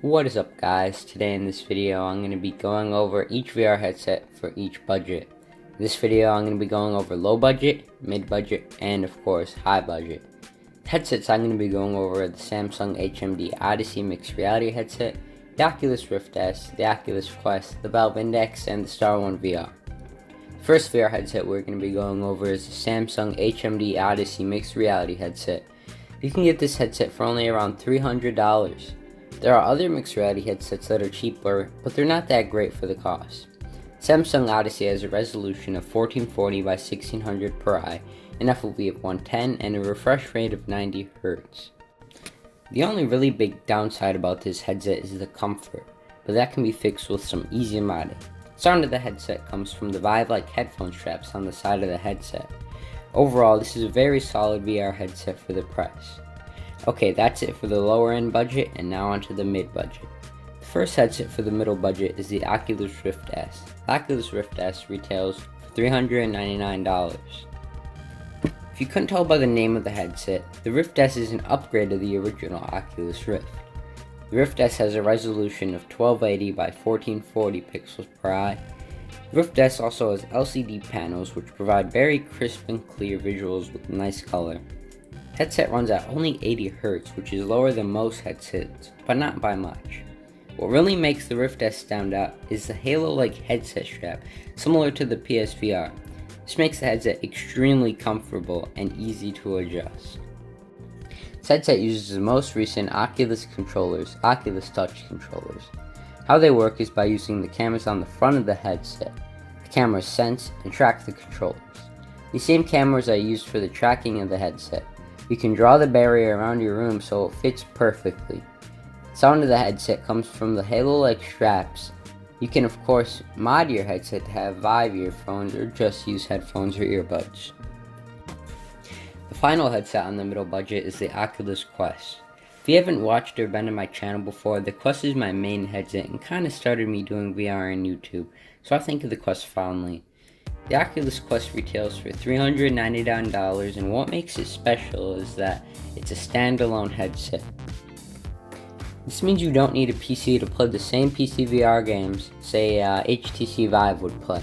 What is up guys, today in this video I'm going to be going over each VR headset for each budget. In this video I'm going to be going over low budget, mid budget, and of course high budget. The headsets I'm going to be going over are the Samsung HMD Odyssey mixed reality headset, the Oculus Rift S, the Oculus Quest, the Valve Index, and the Star1 VR. The first VR headset we're going to be going over is the Samsung HMD Odyssey mixed reality headset. You can get this headset for only around $300. There are other mixed reality headsets that are cheaper, but they're not that great for the cost. Samsung Odyssey has a resolution of 1440 by 1600 per eye, an FOV of 110, and a refresh rate of 90 Hz. The only really big downside about this headset is the comfort, but that can be fixed with some easy modding. Sound of the headset comes from the Vive-like headphone straps on the side of the headset. Overall, this is a very solid VR headset for the price. Okay, that's it for the lower end budget, and now onto the mid budget. The first headset for the middle budget is the Oculus Rift S. The Oculus Rift S retails for $399. If you couldn't tell by the name of the headset, the Rift S is an upgrade of the original Oculus Rift. The Rift S has a resolution of 1280 by 1440 pixels per eye. The Rift S also has LCD panels which provide very crisp and clear visuals with nice color. Headset runs at only 80 Hz, which is lower than most headsets, but not by much. What really makes the Rift S stand out is the halo-like headset strap, similar to the PSVR. This makes the headset extremely comfortable and easy to adjust. This headset uses the most recent Oculus controllers, Oculus Touch controllers. How they work is by using the cameras on the front of the headset. The cameras sense and track the controllers. These same cameras are used for the tracking of the headset. You can draw the barrier around your room so it fits perfectly. Sound of the headset comes from the halo-like straps. You can of course mod your headset to have Vive earphones or just use headphones or earbuds. The final headset on the middle budget is the Oculus Quest. If you haven't watched or been to my channel before, the Quest is my main headset and kinda started me doing VR on YouTube, so I think of the Quest fondly. The Oculus Quest retails for $399, and what makes it special is that it's a standalone headset. This means you don't need a PC to play the same PC VR games, say HTC Vive would play.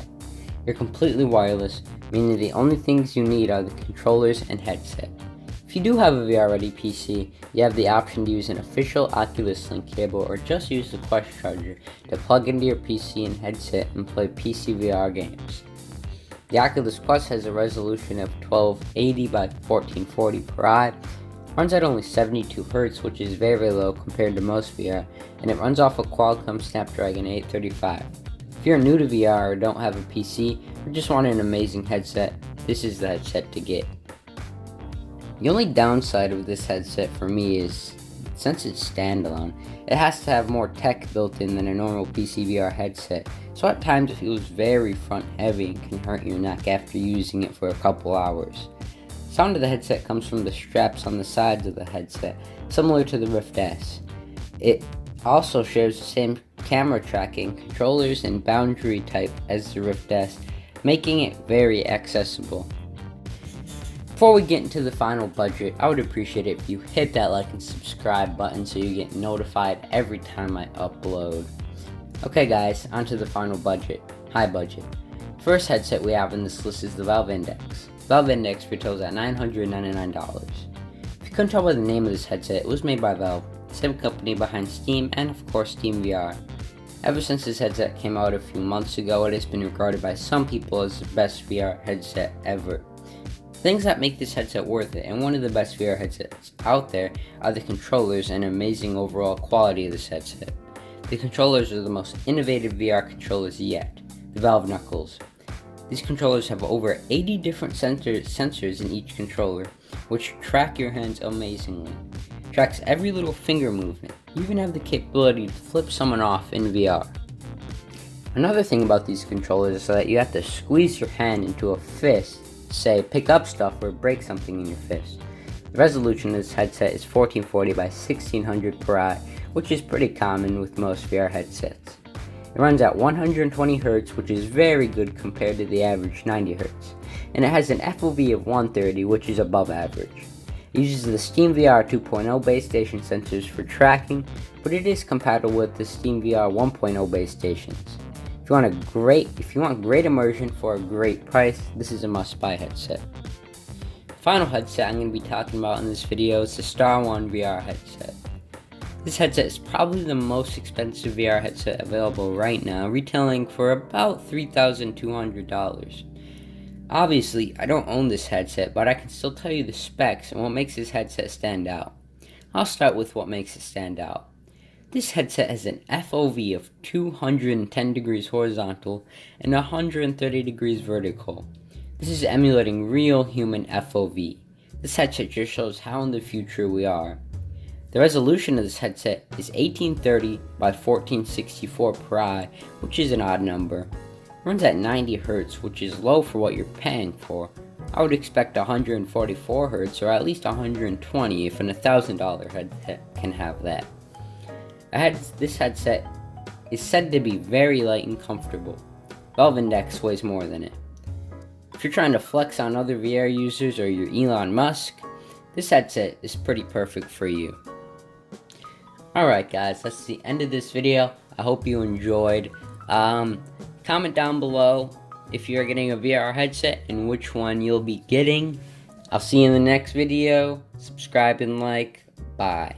You're completely wireless, meaning the only things you need are the controllers and headset. If you do have a VR-ready PC, you have the option to use an official Oculus Link cable or just use the Quest charger to plug into your PC and headset and play PC VR games. The Oculus Quest has a resolution of 1280 by 1440 per eye, runs at only 72 Hz, which is very low compared to most VR, and it runs off a Qualcomm Snapdragon 835. If you're new to VR or don't have a PC, or just want an amazing headset, this is the headset to get. The only downside of this headset for me is, since it's standalone, it has to have more tech built in than a normal PC VR headset, so at times it feels very front heavy and can hurt your neck after using it for a couple hours. Sound of the headset comes from the straps on the sides of the headset, similar to the Rift S. It also shares the same camera tracking, controllers, and boundary type as the Rift S, making it very accessible. Before we get into the final budget, I would appreciate it if you hit that like and subscribe button so you get notified every time I upload. Okay guys, onto the final budget, high budget. The first headset we have in this list is the Valve Index. The Valve Index retails at $999. If you couldn't tell by the name of this headset, it was made by Valve, the same company behind Steam and of course Steam VR. Ever since this headset came out a few months ago, it has been regarded by some people as the best VR headset ever. Things that make this headset worth it, and one of the best VR headsets out there, are the controllers and amazing overall quality of this headset. The controllers are the most innovative VR controllers yet, the Valve Knuckles. These controllers have over 80 different sensors in each controller, which track your hands amazingly. Tracks every little finger movement. You even have the capability to flip someone off in VR. Another thing about these controllers is that you have to squeeze your hand into a fist, say pick up stuff or break something in your fist. The resolution of this headset is 1440 by 1600 per eye, which is pretty common with most VR headsets. It runs at 120 Hz, which is very good compared to the average 90 Hz, and it has an FOV of 130, which is above average. It uses the Steam VR 2.0 base station sensors for tracking, but it is compatible with the Steam VR 1.0 base stations. If you want great immersion for a great price, this is a must-buy headset. The final headset I'm going to be talking about in this video is the Star1 VR headset. This headset is probably the most expensive VR headset available right now, retailing for about $3,200. Obviously, I don't own this headset, but I can still tell you the specs and what makes this headset stand out. I'll start with what makes it stand out. This headset has an FOV of 210 degrees horizontal and 130 degrees vertical. This is emulating real human FOV. This headset just shows how in the future we are. The resolution of this headset is 1830 by 1464 per eye, which is an odd number. It runs at 90 Hz, which is low for what you're paying for. I would expect 144 Hz or at least 120 if an $1,000 headset can have that. This headset is said to be very light and comfortable. Valve Index weighs more than it. If you're trying to flex on other VR users or you're Elon Musk, this headset is pretty perfect for you. Alright guys, that's the end of this video. I hope you enjoyed. Comment down below if you're getting a VR headset and which one you'll be getting. I'll see you in the next video. Subscribe and like. Bye.